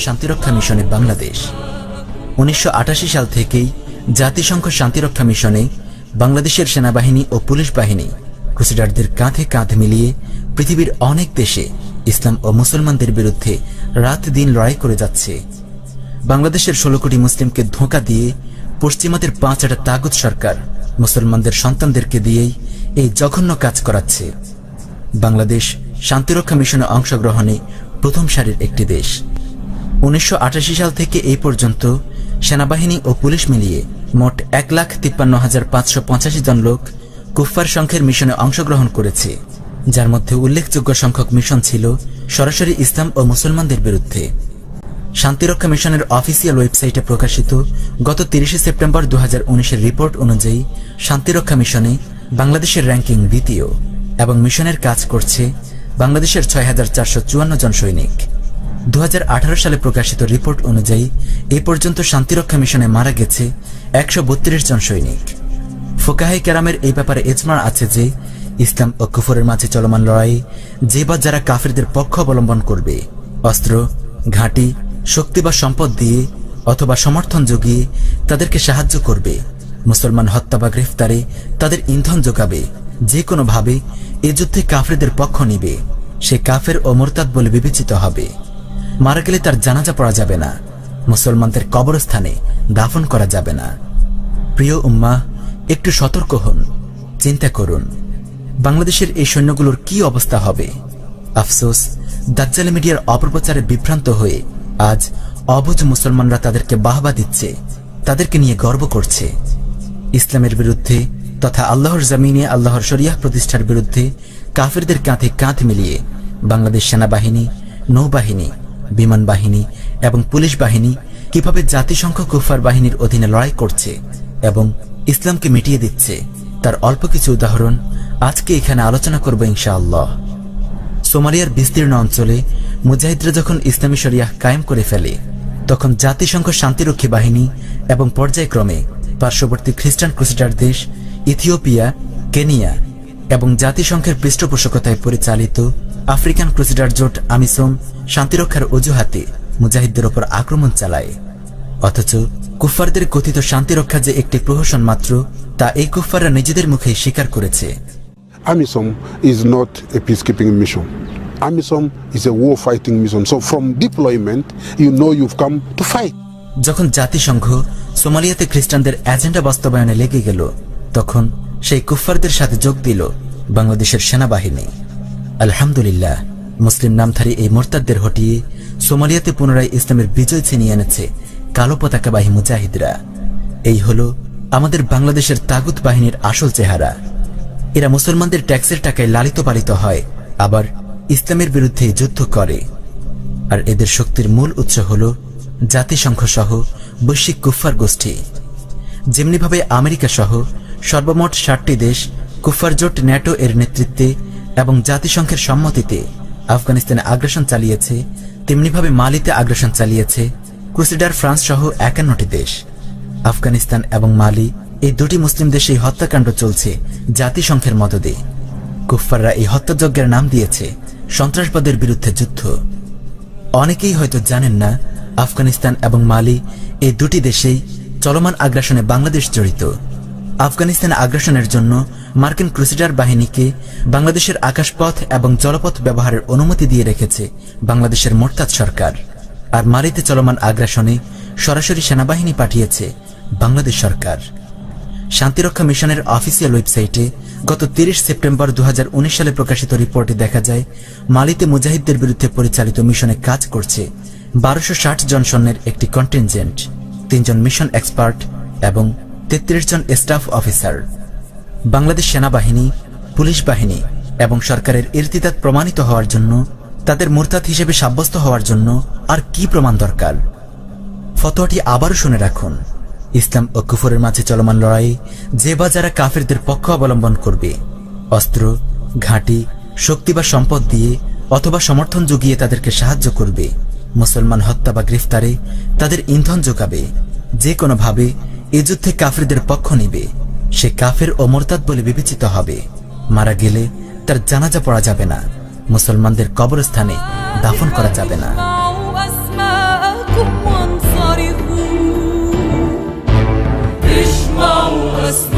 শান্তিরক্ষা মিশনে বাংলাদেশ। 1988 সাল থেকেই জাতিসংঘ শান্তিরক্ষা মিশনে বাংলাদেশের সেনাবাহিনী ও পুলিশ বাহিনী ক্রুসেডারদের কাঁধে কাঁধ মিলিয়ে পৃথিবীর অনেক দেশে ইসলাম ও মুসলমানদের বিরুদ্ধে রাত দিন লড়াই করে যাচ্ছে। বাংলাদেশের 16 কোটি মুসলিমকে ধোঁকা দিয়ে পশ্চিমাদের 5টা তাগুত সরকার মুসলমানদের সন্তানদেরকে দিয়েই এই জঘন্য কাজ করাচ্ছে। বাংলাদেশ শান্তিরক্ষা মিশনে অংশগ্রহণে প্রথম সারির একটি দেশ। 1988 সাল থেকে এই পর্যন্ত সেনাবাহিনী ও পুলিশ মিলিয়ে মোট 1,53,585 জন লোক কুফফার সংঘের মিশনে অংশগ্রহণ করেছে, যার মধ্যে উল্লেখযোগ্য সংখ্যক মিশন ছিল সরাসরি ইসলাম ও মুসলমানদের বিরুদ্ধে। শান্তিরক্ষা মিশনের অফিসিয়াল ওয়েবসাইটে প্রকাশিত গত 30 সেপ্টেম্বর 2019-এর রিপোর্ট অনুযায়ী শান্তিরক্ষা মিশনে বাংলাদেশের র্যাঙ্কিং দ্বিতীয় এবং মিশনের কাজ করছে বাংলাদেশের 6,454 জন সৈনিক। 2018 সালে প্রকাশিত রিপোর্ট অনুযায়ী এই পর্যন্ত শান্তিরক্ষা মিশনে মারা গেছে 132 জন সৈনিক। ফোকাহে কেরামের এই ব্যাপারে ইজমা আছে যে ইসলাম ও কুফরের মাঝে চলমান লড়াইয়ে যে বা যারা কাফিরদের পক্ষ অবলম্বন করবে, অস্ত্র, ঘাঁটি, শক্তি বা সম্পদ দিয়ে অথবা সমর্থন জুগিয়ে তাদেরকে সাহায্য করবে, মুসলমান হত্যা বা গ্রেফতারে তাদের ইন্ধন যোগাবে, যে কোনোভাবে এ যুদ্ধে কাফিরদের পক্ষ নিবে, সে কাফের ও মুরতাদ বলে বিবেচিত হবে। মারা গেলে তার জানাজা পড়া যাবে না, মুসলমানদের কবরস্থানে দাফন করা যাবে না। প্রিয় উম্মাহ, একটু সতর্ক হন, চিন্তা করুন বাংলাদেশের এই সৈন্যগুলোর কি অবস্থা হবে। আফসোস, দাজ্জাল মিডিয়ার অপপ্রচারে বিভ্রান্ত হয়ে আজ অবুঝ মুসলমানরা তাদেরকে বাহবা দিচ্ছে, তাদেরকে নিয়ে গর্ব করছে। ইসলামের বিরুদ্ধে তথা আল্লাহর জমিনে আল্লাহর শরিয়াহ প্রতিষ্ঠার বিরুদ্ধে কাফিরদের কাঁধে কাঁধ মিলিয়ে বাংলাদেশ সেনাবাহিনী, নৌবাহিনী, বিমান বাহিনী এবং পুলিশ বাহিনী কিভাবে জাতিসংঘ কুফফার বাহিনীর অধীনে লড়াই করছে এবং ইসলামকে মিটিয়ে দিচ্ছে, তার অল্প কিছু উদাহরণ আজকে এখানে আলোচনা করব ইনশাআল্লাহ। সোমালিয়ার বিস্তীর্ণ অঞ্চলে মুজাহিদরা যখন ইসলামী শরিয়াহ কায়েম করে ফেলে, তখন জাতিসংঘ শান্তিরক্ষী বাহিনী এবং পর্যায়ক্রমে পার্শ্ববর্তী খ্রিস্টান ক্রুসেডার দেশ ইথিওপিয়া, কেনিয়া এবং জাতিসংঘের পৃষ্ঠপোষকতায় পরিচালিত আফ্রিকান ক্রুসেডার জোট আমিসোম শান্তিরক্ষার অজুহাতে মুজাহিদদের ওপর আক্রমণ চালায়। অথচ কুফফারদের কথিত শান্তিরক্ষা যে একটি প্রহসন মাত্র, তা এই কুফফাররা নিজেদের মুখেই স্বীকার করেছে। AMISOM is not a peacekeeping mission. AMISOM is a war fighting mission. So from deployment, you know you've come to fight. যখন জাতিসংঘ সোমালিয়াতে খ্রিস্টানদের এজেন্ডা বাস্তবায়নে লেগে গেল, তখন সেই কুফফারদের সাথে যোগ দিল বাংলাদেশের সেনাবাহিনী। আলহামদুলিল্লাহ, মুসলিম নামধারী এই মোরতাদদের হটিয়ে সোমালিয়াতে পুনরায় ইসলামের বিজয় ছিনিয়ে এনেছে কালো পতাকাবাহী মুজাহিদরা। এই হলো আমাদের বাংলাদেশের তাগুত বাহিনীর আসল চেহারা। এরা মুসলমানদের ট্যাক্সের টাকায় লালিত পালিত হয়, আবার ইসলামের বিরুদ্ধে যুদ্ধ করে। আর এদের শক্তির মূল উৎস হল জাতিসংঘ সহ বৈশ্বিক কুফফার গোষ্ঠী। যেমনিভাবে আমেরিকা সহ সর্বমোট 60টি দেশ কুফফার জোট ন্যাটো এর নেতৃত্বে এবং জাতিসংঘের সম্মতিতে আফগানিস্তানে আগ্রাসন চালিয়েছে, তেমনিভাবে মালিতে আগ্রাসন চালিয়েছে ক্রুসেডার ফ্রান্স সহ 51টি দেশ। আফগানিস্তান এবং মালি এই দুটি মুসলিম দেশেই হত্যাকাণ্ড চলছে জাতিসংঘের মদদে। কুফফাররা এই হত্যাযজ্ঞের নাম দিয়েছে সন্ত্রাসবাদের বিরুদ্ধে যুদ্ধ। অনেকেই হয়তো জানেন না, আফগানিস্তান এবং মালি এই দুটি দেশেই চলমান আগ্রাসনে বাংলাদেশ জড়িত। আফগানিস্তানে আগ্রাসনের জন্য মার্কিন ক্রুসেডার বাহিনীকে বাংলাদেশের আকাশপথ এবং জলপথ ব্যবহারের অনুমতি দিয়ে রেখেছে বাংলাদেশের মোরতাদ সরকার। আর মালিতে চলমান আগ্রাসনে সরাসরি সেনাবাহিনী পাঠিয়েছে বাংলাদেশ সরকার। শান্তিরক্ষা মিশনের অফিসিয়াল ওয়েবসাইটে গত 30 সেপ্টেম্বর 2019 সালে প্রকাশিত রিপোর্টে দেখা যায়, মালিতে মুজাহিদদের বিরুদ্ধে পরিচালিত মিশনে কাজ করছে 1260 জন সৈন্যের একটি কন্টিনজেন্ট, 3 জন মিশন এক্সপার্ট এবং 33 জন স্টাফ অফিসার। বাংলাদেশ সেনাবাহিনী, পুলিশ বাহিনী এবং সরকারের ইরতিদাদ প্রমাণিত হওয়ার জন্য, তাদের মুরতাদ হিসেবে সাব্যস্ত হওয়ার জন্য আর কি প্রমাণ দরকার? ফতোয়াটি আবারও শুনে রাখুন। ইসলাম ও কুফরের মাঝে চলমান লড়াই যে বা যারা কাফিরদের পক্ষ অবলম্বন করবে, অস্ত্র, ঘাঁটি, শক্তি বা সম্পদ দিয়ে অথবা সমর্থন জুগিয়ে তাদেরকে সাহায্য করবে, মুসলমান হত্যা বা গ্রেফতারে তাদের ইন্ধন যোগাবে, যে কোনোভাবে এ যুদ্ধে কাফিরদের পক্ষ নিবে, সে কাফের ও মুরতাদ বলে বিবেচিত হবে। মারা গেলে তার জানাজা পড়া যাবে না, মুসলমানদের কবরস্থানে দাফন করা যাবে না। was